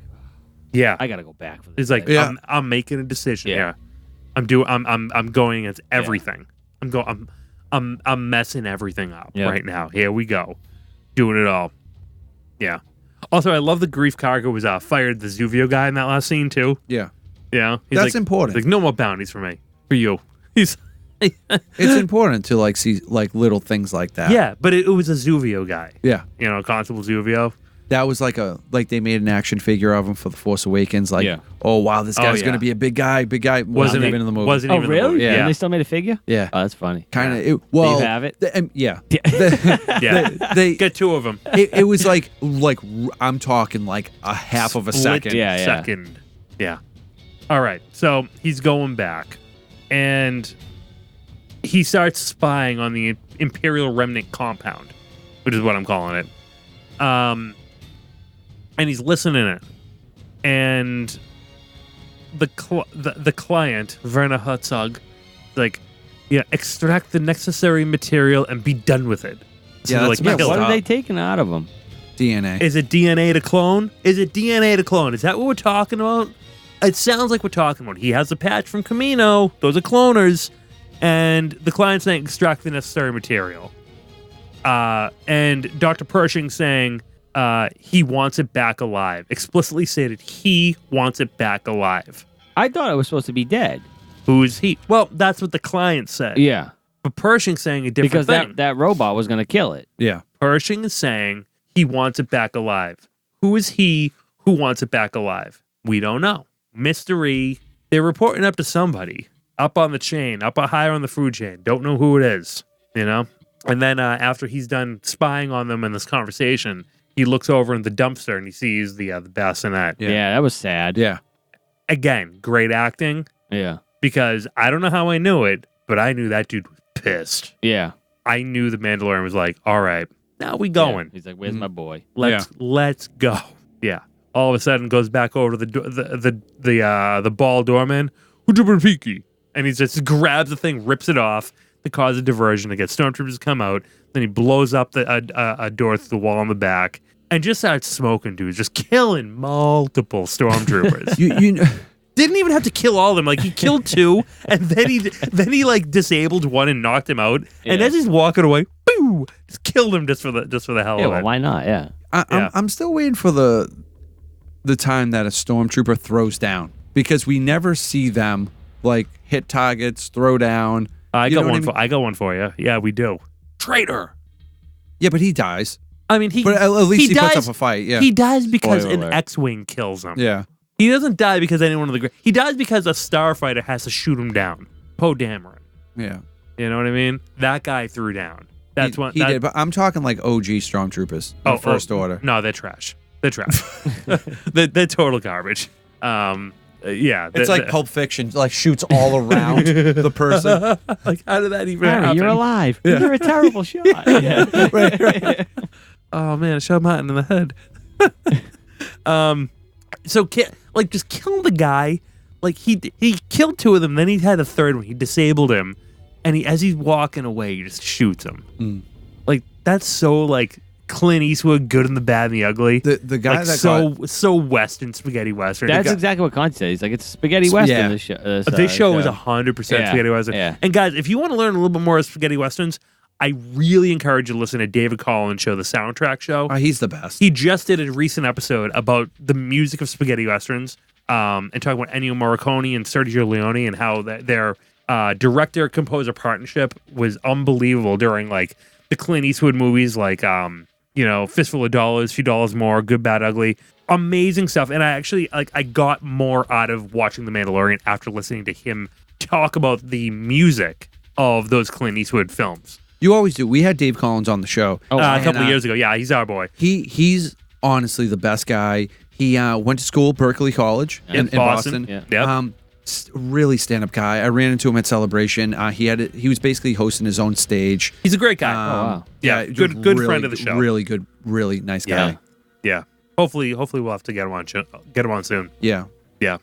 Yeah. I gotta go back for this. He's like, place. Yeah. I'm making a decision Yeah. here. I'm going against everything. I'm messing everything up Yeah. right now. Here we go. Doing it all. Yeah. Also, I love the Grief Cargo was fired the Zuvio guy in that last scene too. Yeah, Yeah. He's that's like, important. He's like, no more bounties for me. For you. He's It's important to like see like little things like that. yeah, but it was a Zuvio guy. Yeah. You know, Constable Zuvio. That was like they made an action figure of him for The Force Awakens. Like, Yeah. oh wow, this guy's yeah. gonna be a big guy. Wasn't even in the movie. Wasn't Oh even in the really? movie. And Yeah. they still made a figure? Yeah, Oh, that's funny. kind of. Well, you have it? Yeah. Yeah. They Get two of them. it was like I'm talking like a half of a Split second. Yeah, yeah. second. Yeah. All right. So he's going back, and he starts spying on the Imperial Remnant compound, which is what I'm calling it. And he's listening in, and the client Werner Herzog, like, yeah, extract the necessary material and be done with it. So Yeah, they're that's like, messed kill What it. up. are they taking out of him? DNA. Is it DNA to clone? Is it DNA to clone? Is that what we're talking about? It sounds like we're talking about. He has a patch from Camino. Those are cloners. And the client's saying extract the necessary material. And Dr. Pershing saying he wants it back alive. Explicitly stated he wants it back alive. I thought it was supposed to be dead. Who is he? Well, that's what the client said. Yeah. But Pershing's saying a different Because thing. that robot was gonna kill it. Yeah. Pershing is saying he wants it back alive. Who is he who wants it back alive? We don't know. Mystery. They're reporting up to somebody up on the chain, up higher on the food chain. Don't know who it is, you know? And then after he's done spying on them in this conversation, he looks over in the dumpster and he sees the bassinet. Yeah. That was sad. Yeah. Again, great acting, Yeah. because I don't know how I knew it, but I knew that dude was pissed. Yeah. I knew the Mandalorian was like, all right, now we going. Yeah. He's like, "Where's my boy?" Let's go. Yeah. All of a sudden goes back over to the ball doorman, and he just grabs the thing, rips it off to cause a diversion to get stormtroopers to come out. Then he blows up a door through the wall in the back and just starts smoking dudes, just killing multiple stormtroopers. You know, Didn't even have to kill all of them. Like, he killed two, and then he like disabled one and knocked him out. And Yeah. as he's walking away, boo, just killed him just for the hell Yeah. of Well, it. why not? Yeah. I'm still waiting for the time that a stormtrooper throws down, because we never see them like hit targets, throw down. I You got know what one I for. I got one for you. Yeah, we do. Traitor. Yeah, but he dies. I mean, But at least he puts dies. up a fight. Yeah. He dies because Spoiler an alert. X-wing kills him. Yeah. He doesn't die because anyone of the. He dies because a starfighter has to shoot him down. Poe Dameron. Yeah. You know what I mean? That guy threw down. That's he, what he did. But I'm talking like OG Stormtroopers. First Order. No, they're trash. They're trash. they're total garbage. Yeah, It's like Pulp Fiction, like shoots all around the person. Like, how did that even Harry, happen? you're alive. Yeah. You're a terrible shot. Yeah. right. Oh man, shot Martin in the head. So just kill the guy. Like he killed 2 of them, then he had a third one. He disabled him, and as he's walking away, he just shoots him. Mm. Like that's so like Clint Eastwood, Good and the Bad and the Ugly. The guy like, that so Western, spaghetti Western. That's exactly what Conti said. He's like, it's spaghetti Western. Yeah. This show is 100% spaghetti Western. Yeah. And guys, if you want to learn a little bit more of spaghetti Westerns, I really encourage you to listen to David Collins' show, The Soundtrack Show. he's the best. He just did a recent episode about the music of spaghetti Westerns and talking about Ennio Morricone and Sergio Leone and how their director-composer partnership was unbelievable during like the Clint Eastwood movies like Fistful of Dollars, Few Dollars More, Good, Bad, Ugly. Amazing stuff. And I actually I got more out of watching The Mandalorian after listening to him talk about the music of those Clint Eastwood films. You always do. We had Dave Collins on the show a couple of years ago. Yeah, he's our boy. He's honestly the best guy. He went to school, Berkeley College in Boston. Yeah. Yep. Really stand-up guy. I ran into him at Celebration. He was basically hosting his own stage. He's a great guy. Wow. Yeah, good really, friend of the show. Really good, really nice guy. Yeah. Hopefully we'll have to get him on soon. Yeah. Yeah.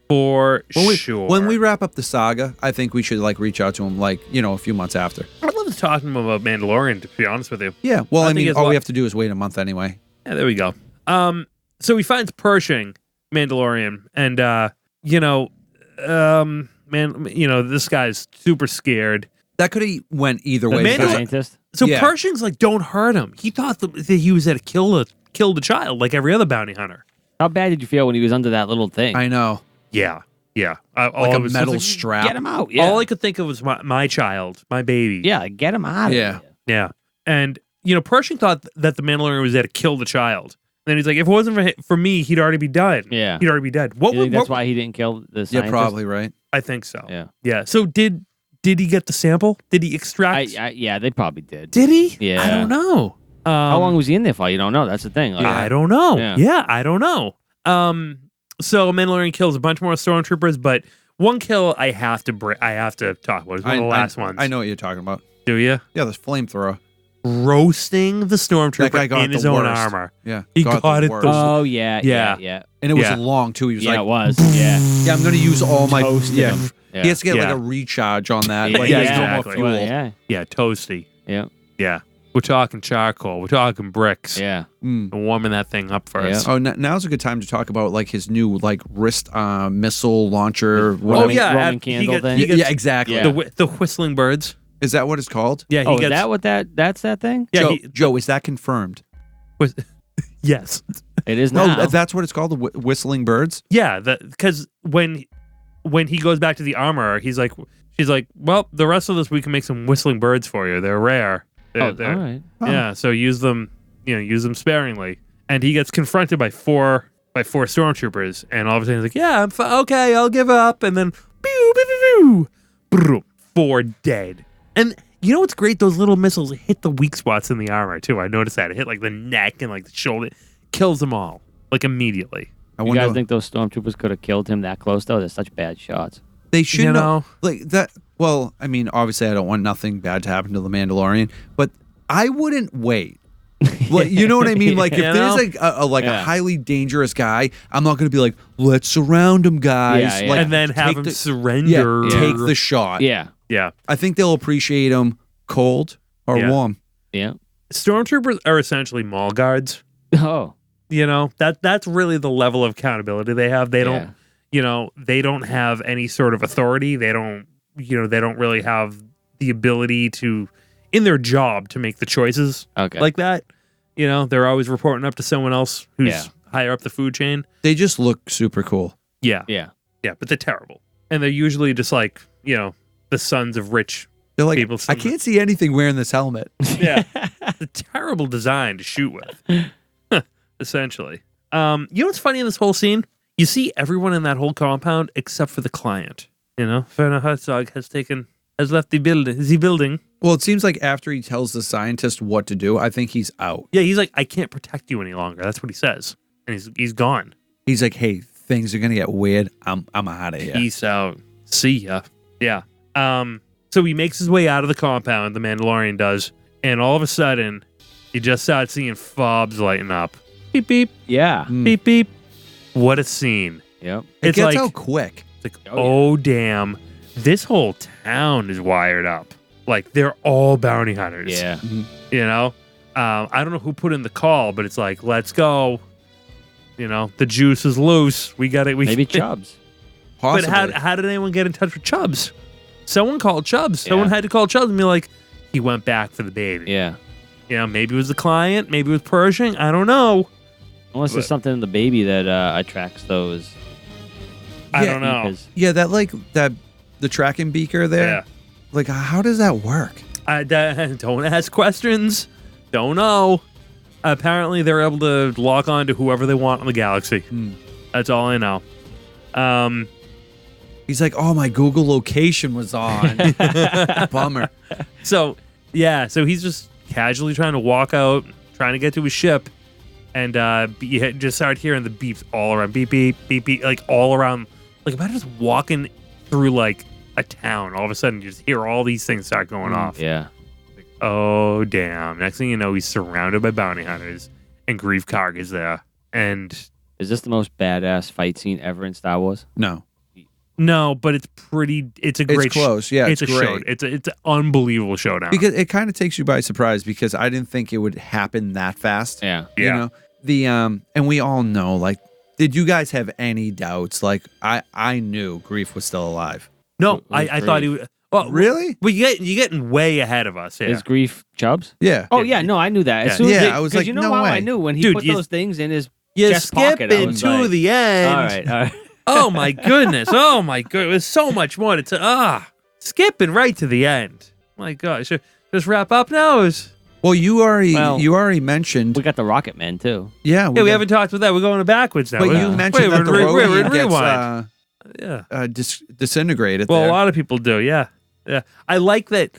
For When sure. When we wrap up the saga, I think we should reach out to him a few months after. I'd love to talk to him about Mandalorian, to be honest with you. Yeah. Well, I mean, all we we have to do is wait a month anyway. Yeah, there we go. So he finds Pershing, Mandalorian, and this guy's super scared. That could have went either way. Mandalorian- Scientist. So Yeah. Pershing's like, don't hurt him. He thought that he was at kill the child like every other bounty hunter. How bad did you feel when he was under that little thing? I know. Yeah. Like a metal strap. Get him out. Yeah. All I could think of was my child, my baby. Yeah, get him out. Yeah. Yeah. And, Pershing thought that the Mandalorian was there to kill the child. Then he's like, if it wasn't for me, he'd already be dead. Yeah. He'd already be dead. You think that's why he didn't kill the scientist? Yeah, probably, right? I think so. Yeah. Yeah. So did he get the sample? Did he extract? Yeah, they probably did. Did he? Yeah. I don't know. How long was he in there for? You don't know. That's the thing. Like, I don't know. Yeah. I don't know. So Mandalorian kills a bunch more stormtroopers, but one kill I have to talk about. It's one of the last ones. I know what you're talking about. Do you? Yeah, the flamethrower. roasting the That guy stormtrooper got in his the own worst. armor. Yeah, He got it worst. the- Oh yeah, Yeah. yeah. And it was Yeah. long too. He was Yeah, like, it was. Yeah. yeah, I'm going to use all my Toasted yeah. him. Yeah. He has to get like Yeah. a recharge on that. Yeah, Like, yeah, there's no exactly. more fuel. Well, yeah. Yeah, toasty. Yeah. Yeah. We're talking charcoal. We're talking bricks. Yeah. Mm. We're warming that thing up first. Oh, now's a good time to talk about like his new like wrist missile launcher. Roman- yeah, Roman he candle gets- thing? he gets Yeah, exactly. Yeah. The whistling birds. Is that what it's called? Yeah, he Oh, gets. is that what that's that thing? Yeah, Joe, is that confirmed? yes. It is No, now. that's what it's called. The whistling birds. Yeah, because when he goes back to the armor, she's like, well, the rest of this we can make some whistling birds for you. They're rare. Oh, They're- all right. Yeah, so use them sparingly. And he gets confronted by four stormtroopers, and all of a sudden he's like, yeah, okay, I'll give up. And then, pew, pew, pew, pew, boom, 4 dead. And you know what's great? Those little missiles hit the weak spots in the armor too. I noticed that. It hit like the neck and like the shoulder. Kills them all like immediately. I You wonder. guys think those stormtroopers could have killed him that close though? They're such bad shots. they should you know know? like that. Well, I mean, obviously, I don't want nothing bad to happen to the Mandalorian, but I wouldn't wait. Like, you know what I mean? Like, if You there's know? like a Yeah. highly dangerous guy, I'm not going to be like, let's surround him, guys. Yeah, yeah. Like, And then have take him the- surrender. Yeah, take the shot. Yeah. Yeah. I think they'll appreciate him cold or Yeah. warm. Yeah. Stormtroopers are essentially mall guards. Oh. You know, that's really the level of accountability they have. They Yeah. don't, they don't have any sort of authority. They don't really have the ability to, in their job, to make the choices Okay. like that. You know, they're always reporting up to someone else who's Yeah. higher up the food chain. They just look super cool. Yeah. Yeah. Yeah. But they're terrible. And they're usually just like, the sons of rich. They're like, People I can't see anything wearing this helmet. Yeah. It's a terrible design to shoot with. Essentially. You know what's funny in this whole scene? You see everyone in that whole compound except for the client. Werner Herzog has taken has left the building. Is he building? Well, it seems like after he tells the scientist what to do, I think he's out. Yeah, he's like, I can't protect you any longer. That's what he says, and he's gone. He's like, hey, things are gonna get weird. I'm out of here. Peace out. See ya. Yeah. So he makes his way out of the compound. The Mandalorian does, and all of a sudden, you just start seeing fobs lighting up. Beep beep. Yeah. Beep beep. What a scene. Yep. It It's gets like, out quick. it's like, Oh, yeah. oh damn, this whole town is wired up. Like they're all bounty hunters. Yeah. You know, I don't know who put in the call, but it's like, let's go. You know, the juice is loose. We got it. Maybe Chubbs. But Possibly. how did anyone get in touch with Chubbs? Someone called Chubbs. Someone had to call Chubbs and be like, he went back for the baby. Yeah. You know, maybe it was the client, maybe it was Pershing. I don't know. Unless there's something in the baby that attracts those. I Yeah, don't know. because- Yeah, the tracking beaker there. Yeah. Like, how does that work? Don't ask questions. Don't know. Apparently, they're able to lock on to whoever they want in the galaxy. That's all I know. He's like, oh, my Google location was on. Bummer. So he's just casually trying to walk out, trying to get to his ship, and you just start hearing the beeps all around. Beep, beep, beep, beep, like all around. Like, imagine just walking through, like, a town. All of a sudden, you just hear all these things start going off. Yeah. Oh, damn. Next thing you know, he's surrounded by bounty hunters, and Grief Karg is there. And Is this the most badass fight scene ever in Star Wars? no, but it's a great It's close. Yeah, it's it's a great. show. It's an unbelievable showdown. Because it kind of takes you by surprise because I didn't think it would happen that fast. Yeah. Yeah. You know? And we all know, like, did you guys have any doubts? Like, I knew Grief was still alive. No, Who's I thought he Grief? would. Well, Really? But you're getting way ahead of us here. Is Grief Chubbs? Yeah. Oh, yeah. No, I knew that. As soon as Yeah, I was like, you know no how I way. knew when he Dude, put you- those things in his You chest skip pocket. I was into like, the end. All right. All right. Oh my goodness. Oh my goodness. There's so much more to skipping right to the end. My God. Should just wrap up now? Well, you already Well, mentioned. We got the Rocket Men, too. Yeah. We haven't talked about that. We're going backwards now. But Wait, you mentioned wait, that the we're roadie gets rewind. Yeah. disintegrated. Well, there. a lot of people do. Yeah. Yeah. I like that.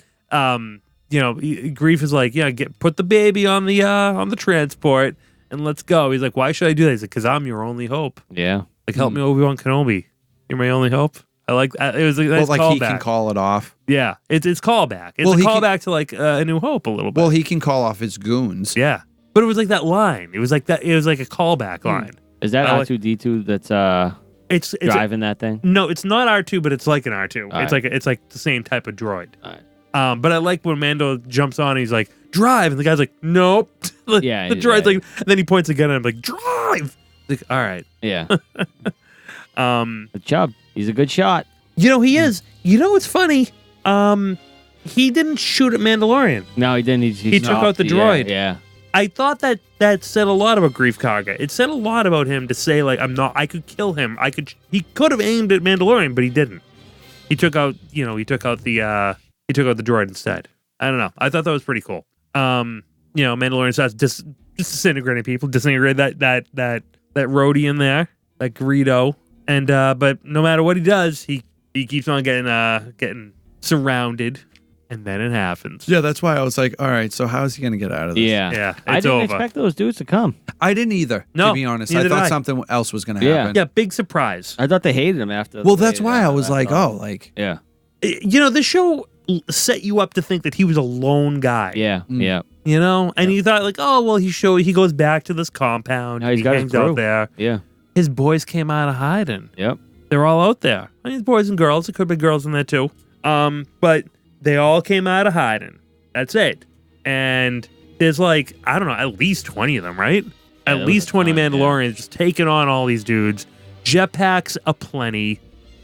Grief is like, yeah, put the baby on the transport and let's go. He's like, why should I do that? He's like, because I'm your only hope. Yeah. Like, help me, Obi-Wan Kenobi. You're my only hope. I like it was like Well, nice like callback. he can call it off. Yeah, it's callback. It's Well, a he can- callback to like A New Hope a little bit. Well, he can call off his goons. Yeah, but it was like that line. It was like that. It was like a callback line. Is that I like- R2D2 that's It's driving that thing? no, it's not R2, but it's like an R2. All It's right. like it's like the same type of droid. All right. But I like when Mando jumps on. And he's like, drive, and the guy's like, nope. the Yeah, the droid's yeah. like, and then he points again, and I'm like, drive. Like, all right. Yeah. But Chubb, he's a good shot. You know he is. You know what's funny? He didn't shoot at Mandalorian. No, he didn't. He took stopped. out the droid. Yeah. I thought that said a lot about Grief Karga. It said a lot about him to say like I could kill him. He could have aimed at Mandalorian, but he didn't. He took out the droid instead. I don't know. I thought that was pretty cool. Mandalorian starts just disintegrating people, disintegrate that roadie in there, that Greedo. And but no matter what he does, he keeps on getting surrounded. And then it happens. Yeah, that's why I was like, all right, so how is he going to get out of this? Yeah. Yeah, I it's didn't over. expect those dudes to come. I didn't either, No, to be honest. I neither did thought I. something else was going to Yeah. happen. Yeah, big surprise. I thought they hated him after. Well, that's why I was like, oh, like, Yeah. The show set you up to think that he was a lone guy. Yeah. Yeah. And you thought like, oh well, he goes back to this compound. No, he's he got his hangs out crew. there. Yeah. His boys came out of hiding. Yep. They're all out there. I mean, boys and girls. It could be girls in there too. But they all came out of hiding. That's it. And there's like, I don't know, at least 20 of them, right? Yeah, At there least was a 20 ton, yeah. Mandalorians just taking on all these dudes. Jetpacks aplenty.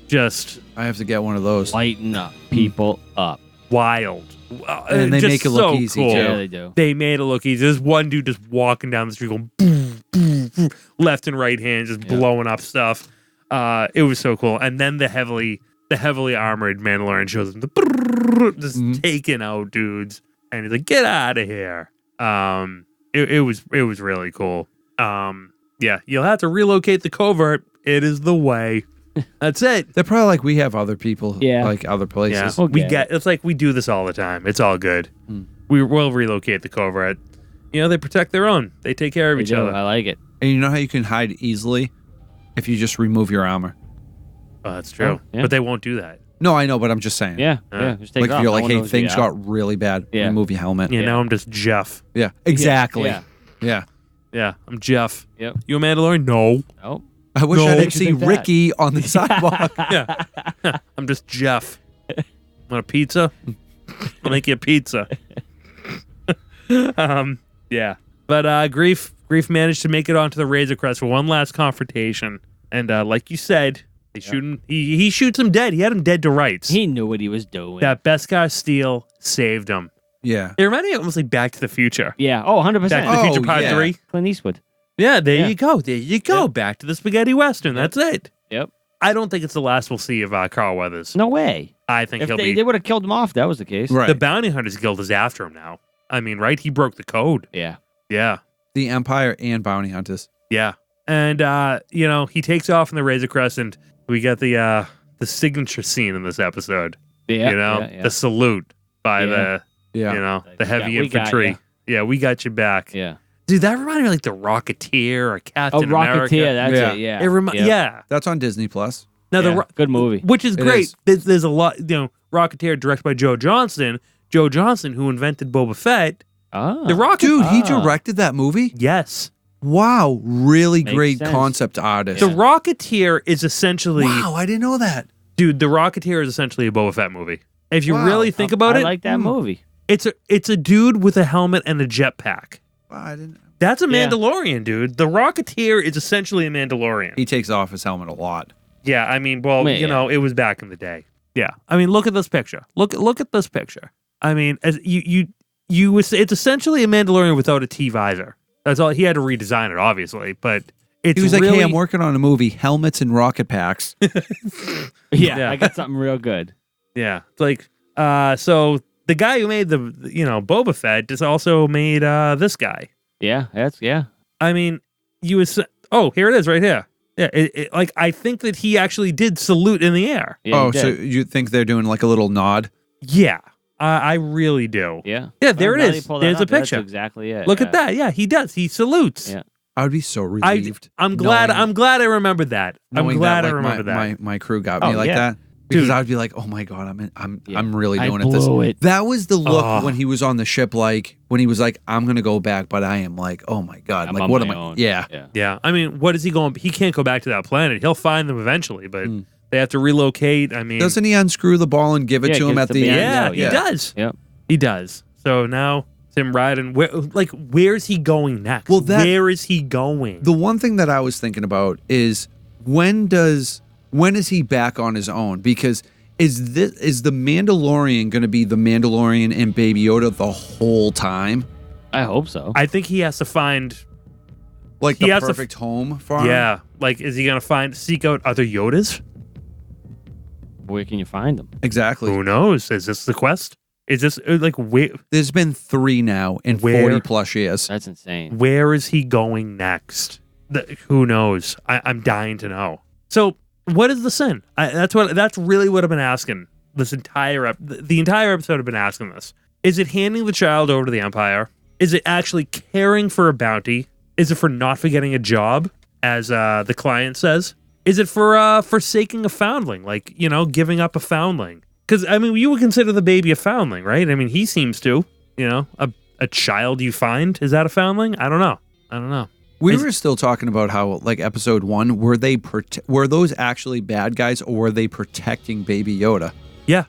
Just I have to get one of those. Lighten up. People up. wild. And they Just make it look so easy, cool. too. Yeah, they do. They made it look easy. There's one dude just walking down the street going boom, boom, boom, left and right hand, just blowing up stuff. It was so cool. And then the heavily armored Mandalorian shows him just taking out dudes, and he's like, "Get out of here!" It was really cool. Yeah, you'll have to relocate the covert. It is the way. That's it. They're probably like we have other people, Yeah. like other places. Yeah, Okay. it's like we do this all the time. It's all good. We will relocate the covert. You know, they protect their own. They take care of They each do. other. I like it. And you know how you can hide easily if you just remove your armor. Oh, that's true. Oh, yeah. But they won't do that. No, I know, but I'm just saying. Yeah. Yeah. Just take Like it if off. you're No like, one hey, knows things you're out. got really bad. Yeah. Remove your helmet. Yeah, Yeah. now I'm just Jeff. Yeah, exactly. Yeah. Yeah. Yeah, I'm Jeff. Yep. You a Mandalorian? No. Oh. I wish No. I What didn't you see think that? Ricky on the sidewalk. Yeah. I'm just Jeff. Want a pizza? I'll make you a pizza. Yeah. But Grief managed to make it onto the Razor Crest for one last confrontation. And like you said, they shoot him. He shoots him dead. He had him dead to rights. He knew what he was doing. That Beskar Steel saved him. Yeah. It reminded me almost like Back to the Future. Yeah. Oh, 100%. Back to the Oh, Future Part yeah. 3. Clint Eastwood. Yeah, there Yeah. you go. There you go. Yeah. Back to the Spaghetti Western. That's it. Yep. I don't think it's the last we'll see of Carl Weathers. No way. I think If he'll they be. would have killed him off, that was the case. Right. The Bounty Hunters Guild is after him now. I mean, right? He broke the code. Yeah. Yeah. The Empire and Bounty Hunters. Yeah. And, you know, he takes off in the Razor Crest, and we get the signature scene in this episode. Yeah. You know, Yeah. the salute by Yeah. Yeah. you know, Like, the heavy yeah, we got infantry. ya. Yeah, we got you back. Yeah. Dude, that reminded me of, like the Rocketeer or Captain Oh, America. Rocketeer. That's Yeah. it. Yeah. Yeah. That's on Disney Plus. Now, Yeah. Good movie. which is It great. is. There's a lot, you know, Rocketeer directed by Joe Johnston. Joe Johnston, who invented Boba Fett. Ah. The Rocket. Dude, he Ah. directed that movie? Yes. Wow. Really Makes great sense. concept artist. The Rocketeer is essentially, Wow, I didn't know that. dude, the Rocketeer is essentially a Boba Fett movie. If you Wow. really think about I it, like that movie. it's a dude with a helmet and a jetpack. Wow, I didn't. That's a Yeah. Mandalorian, dude. The Rocketeer is essentially a Mandalorian. He takes off his helmet a lot. Yeah, I mean, well, Yeah. you know, it was back in the day. Yeah, I mean, look at this picture. Look at this picture. I mean, as it's essentially a Mandalorian without a T visor. That's all. He had to redesign it, obviously, but it's He was really, like, hey, I'm working on a movie, helmets and rocket packs. Yeah, Yeah. I got something real good. Yeah, it's like so the guy who made the Boba Fett just also made this guy. Yeah, yeah. I mean, you was here it is right here. Yeah, like I think that he actually did salute in the air. Yeah, Oh, he so did. you think they're doing like a little nod? Yeah, I really do. Yeah. Yeah, there Well, it now is. you pull that There's a up, that's picture. exactly it. Look yeah. at that. Yeah, he does. He salutes. Yeah. I would be so relieved. I'm glad. knowing- I'm glad I remembered that. I'm knowing glad that, I like, remember that. My crew got me Oh, like yeah. that because Dude. I would be like, oh my god, Yeah. I'm really I doing blew it. it. That was the look Oh. when he was on the ship, like when he was like, I'm gonna go back, but I am like, oh my god, I'm like on what my am I? own. Yeah, Yeah. Yeah. I mean, what is he going? He can't go back to that planet. He'll find them eventually, but they have to relocate. I mean, doesn't he unscrew the ball and give it Yeah, to him gives at the the band end? yeah, out, he yeah. does. Yep. He does. So now it's him riding. Where's he going next? Well, where is he going? The one thing that I was thinking about is when is he back on his own? Because is the Mandalorian going to be the Mandalorian and Baby Yoda the whole time? I hope so. I think he has to find. Like He the has to perfect home for him? Yeah. Like, is he going to seek out other Yodas? Where can you find them? Exactly. Who knows? Is this the quest? Is this like where? There's been 3 now in Where- 40 plus years. That's insane. Where is he going next? Who knows? I'm dying to know. So, what is the sin? That's really what I've been asking this entire the entire episode. I've been asking this. Is it handing the child over to the Empire? Is it actually caring for a bounty? Is it for not forgetting a job, as the client says? Is it for forsaking a foundling, like, you know, giving up a foundling? Because, I mean, you would consider the baby a foundling, right? I mean, he seems to. You know, a child you find, is that a foundling? I don't know. We were still talking about how, like, episode 1, were those actually bad guys, or were they protecting Baby Yoda? Yeah.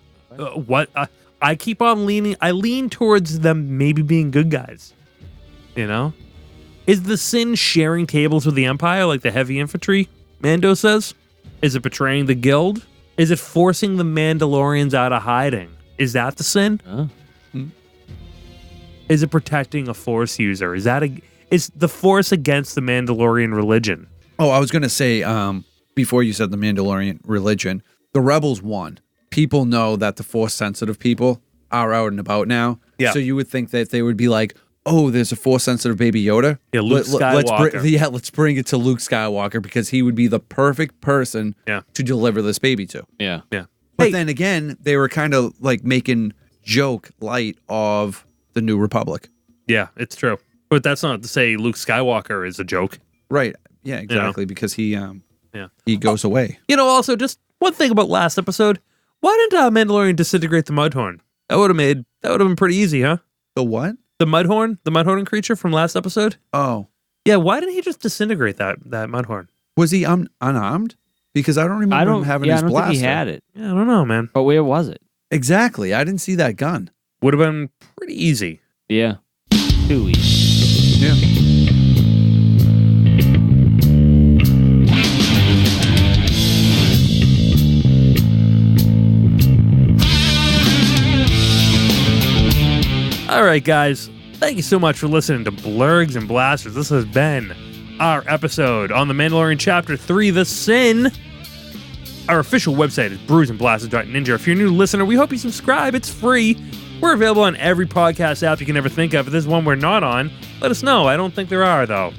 I keep on leaning. I lean towards them maybe being good guys. You know? Is the sin sharing tables with the Empire like the heavy infantry, Mando says? Is it betraying the guild? Is it forcing the Mandalorians out of hiding? Is that the sin? Huh? Is it protecting a Force user? Is the Force against the Mandalorian religion? Oh, I was going to say, before you said the Mandalorian religion, the Rebels won. People know that the Force-sensitive people are out and about now. Yeah. So you would think that they would be like, oh, there's a Force-sensitive Baby Yoda. Yeah, Luke Skywalker. Let's bring it to Luke Skywalker because he would be the perfect person Yeah. to deliver this baby to. Yeah. Yeah. But then again, they were kind of like making joke light of the New Republic. Yeah, it's true. But that's not to say Luke Skywalker is a joke. Right. Yeah, exactly. Because he Yeah. he goes away. You know, also, just one thing about last episode. Why didn't Mandalorian disintegrate the Mudhorn? That would have been pretty easy, huh? The what? The Mudhorn creature from last episode? Oh. Yeah, why didn't he just disintegrate that Mudhorn? Was he unarmed? Because I don't remember him having his I don't blaster. think he had it. Yeah, I don't know, man. But where was it? Exactly. I didn't see that gun. Would have been pretty easy. Yeah. Too easy. Yeah. All right, guys. Thank you so much for listening to Blurrgs and Blasters. This has been our episode on The Mandalorian Chapter 3, The Sin. Our official website is brewsandblasters.ninja. If you're a new listener, we hope you subscribe. It's free. We're available on every podcast app you can ever think of. If there's one we're not on, let us know. I don't think there are, though.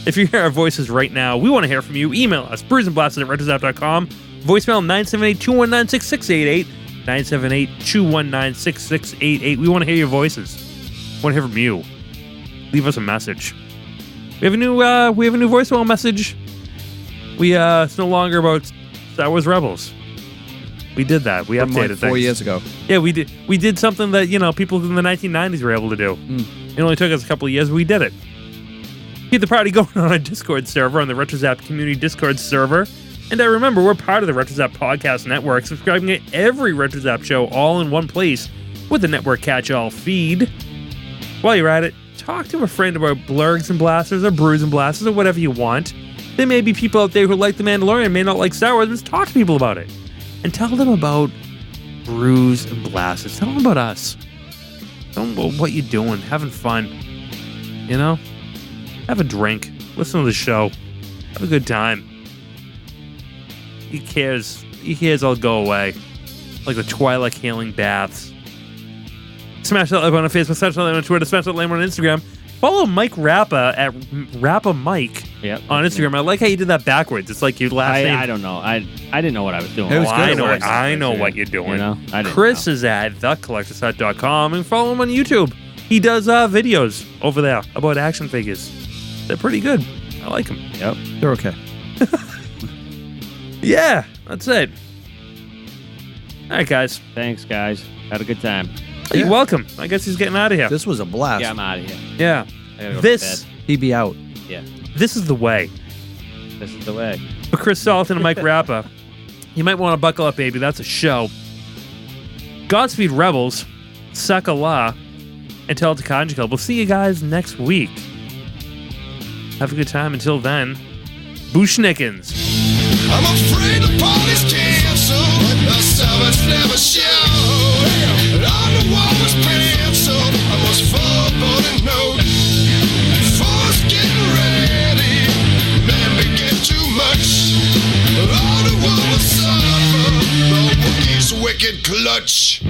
If you hear our voices right now, we want to hear from you. Email us, brewsandblasters@retrozapp.com. Voicemail 978-219-6688. 978-219-6688. We want to hear your voices. We want to hear from you. Leave us a message. We have a new voicemail message. It's no longer about Star Wars Rebels. We did that. We From updated like 4 4 years ago. Yeah, we did. We did something that people in the 1990s were able to do. It only took us a couple of years, but we did it. Keep the party going on our Discord server, on the RetroZap community Discord server. And remember, we're part of the RetroZap Podcast Network, subscribing to every RetroZap show all in one place with the network catch-all feed. While you're at it, talk to a friend about Blurrgs and Blasters or Brews and Blasters or whatever you want. There may be people out there who like The Mandalorian, may not like Star Wars, but just talk to people about it. And tell them about Brews and Blasters. Tell them about us. Tell them about what you're doing, having fun. You know? Have a drink. Listen to the show. Have a good time. He cares I'll go away. Like the Twilight healing baths. Smash that like button on Facebook, smash that like on Twitter, smash that like on Instagram. Follow Mike Rappa at Rappa Mike on Instagram. I like how you did that backwards. It's like your last name. I don't know. I didn't know what I was doing. It was good. I know what you're doing. You know? Chris is at thecollectorshut.com and follow him on YouTube. He does videos over there about action figures. They're pretty good. I like them. Yep. They're okay. Yeah, that's it. All right, guys. Thanks, guys. Had a good time. You're welcome. I guess he's getting out of here. This was a blast. Yeah, I'm out of here. Yeah. I gotta go This to bed. He'd be out. Yeah. this is the way. This is the way. For Chris Salton and Mike Rappa, you might want to buckle up, baby. That's a show. Godspeed Rebels, Sakala, and Tell It to Conjugal. We'll see you guys next week. Have a good time. Until then, Bushnickens. I'm afraid the party's canceled. The summits never show. And on the wall was penciled. I was full-blooded note. Force getting ready. Man, we get too much. All the world will suffer. The Wookiee's wicked clutch.